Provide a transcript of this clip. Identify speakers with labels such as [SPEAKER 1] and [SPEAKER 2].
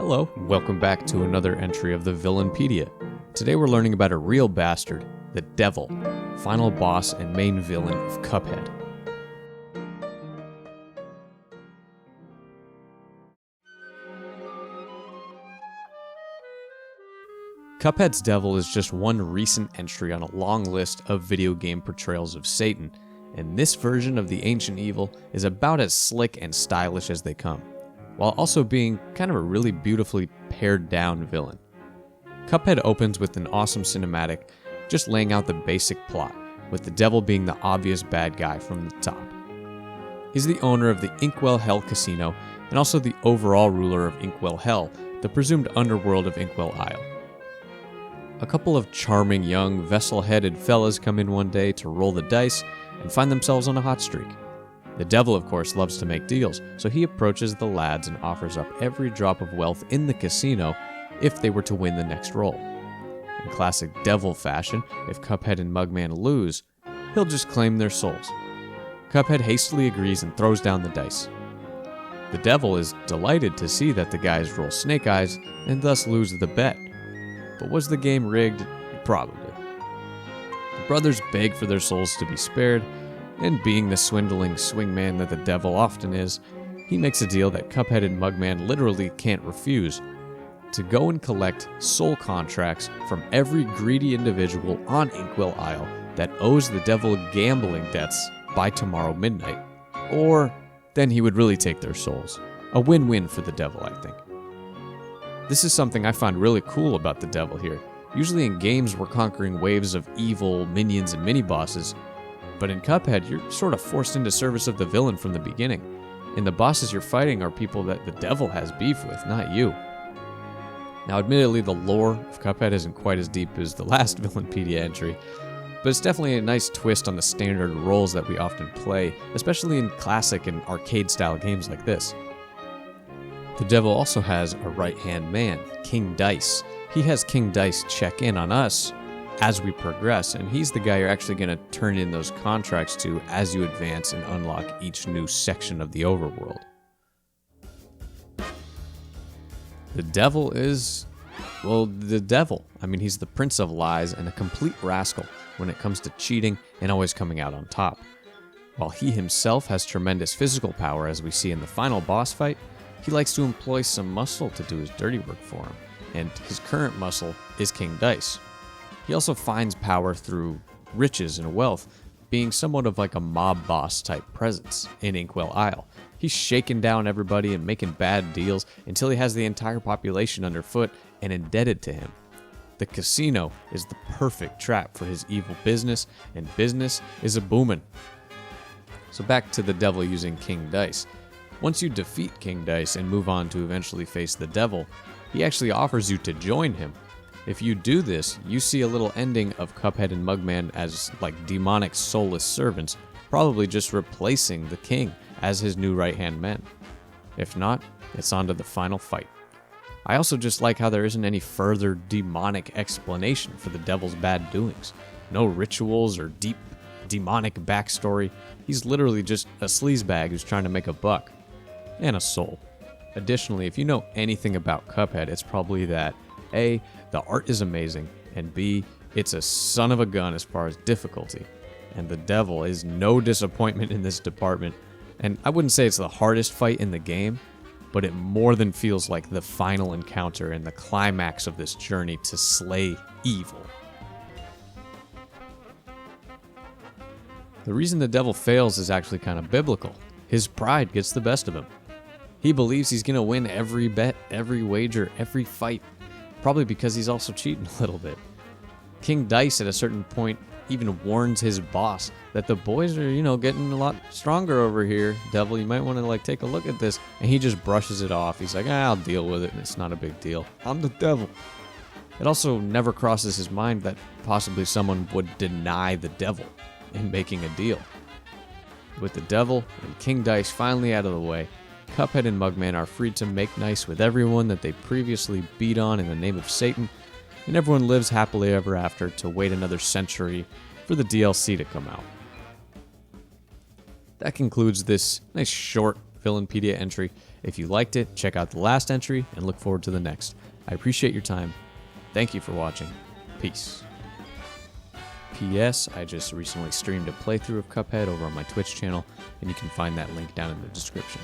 [SPEAKER 1] Hello, welcome back to another entry of the Villainpedia. Today we're learning about a real bastard, the Devil, final boss and main villain of Cuphead. Cuphead's Devil is just one recent entry on a long list of video game portrayals of Satan, and this version of the ancient evil is about as slick and stylish as they come, while also being kind of a really beautifully pared down villain. Cuphead opens with an awesome cinematic, just laying out the basic plot, with the devil being the obvious bad guy from the top. He's the owner of the Inkwell Hell Casino, and also the overall ruler of Inkwell Hell, the presumed underworld of Inkwell Isle. A couple of charming young, vessel-headed fellas come in one day to roll the dice and find themselves on a hot streak. The devil, of course, loves to make deals, so he approaches the lads and offers up every drop of wealth in the casino if they were to win the next roll. In classic devil fashion, if Cuphead and Mugman lose, he'll just claim their souls. Cuphead hastily agrees and throws down the dice. The devil is delighted to see that the guys roll snake eyes and thus lose the bet. But was the game rigged? Probably. The brothers beg for their souls to be spared, and being the swindling swingman that the devil often is, he makes a deal that Cuphead and Mugman literally can't refuse, to go and collect soul contracts from every greedy individual on Inkwell Isle that owes the devil gambling debts by tomorrow midnight. Or then he would really take their souls. A win-win for the devil, I think. This is something I find really cool about the devil here. Usually in games we're conquering waves of evil minions and mini-bosses, but in Cuphead, you're sort of forced into service of the villain from the beginning, and the bosses you're fighting are people that the devil has beef with, not you. Now, admittedly, the lore of Cuphead isn't quite as deep as the last Villainpedia entry, but it's definitely a nice twist on the standard roles that we often play, especially in classic and arcade-style games like this. The devil also has a right-hand man, King Dice. He has King Dice check in on us as we progress, and he's the guy you're actually going to turn in those contracts to as you advance and unlock each new section of the overworld. The devil is, well, the devil. I mean, he's the prince of lies and a complete rascal when it comes to cheating and always coming out on top. While he himself has tremendous physical power, as we see in the final boss fight, he likes to employ some muscle to do his dirty work for him, and his current muscle is King Dice. He also finds power through riches and wealth, being somewhat of like a mob boss type presence in Inkwell Isle. He's shaking down everybody and making bad deals until he has the entire population underfoot and indebted to him. The casino is the perfect trap for his evil business, and business is a boomin'. So back to the devil using King Dice. Once you defeat King Dice and move on to eventually face the devil, he actually offers you to join him. If you do this, you see a little ending of Cuphead and Mugman as like demonic soulless servants, probably just replacing the king as his new right-hand men. If not, it's on to the final fight. I also just like how there isn't any further demonic explanation for the devil's bad doings. No rituals or deep demonic backstory. He's literally just a sleazebag who's trying to make a buck. And a soul. Additionally, if you know anything about Cuphead, it's probably that A, the art is amazing, and B, it's a son of a gun as far as difficulty. And the devil is no disappointment in this department. And I wouldn't say it's the hardest fight in the game, but it more than feels like the final encounter and the climax of this journey to slay evil. The reason the devil fails is actually kind of biblical. His pride gets the best of him. He believes he's going to win every bet, every wager, every fight, probably because he's also cheating a little bit. King Dice at a certain point even warns his boss that the boys are, getting a lot stronger over here. Devil, you might want to take a look at this. And he just brushes it off. He's like, I'll deal with it. And it's not a big deal. I'm the devil. It also never crosses his mind that possibly someone would deny the devil in making a deal. With the devil and King Dice finally out of the way, Cuphead and Mugman are free to make nice with everyone that they previously beat on in the name of Satan, and everyone lives happily ever after to wait another century for the DLC to come out. That concludes this nice short Villainpedia entry. If you liked it, check out the last entry and look forward to the next. I appreciate your time. Thank you for watching. Peace. P.S. I just recently streamed a playthrough of Cuphead over on my Twitch channel, and you can find that link down in the description.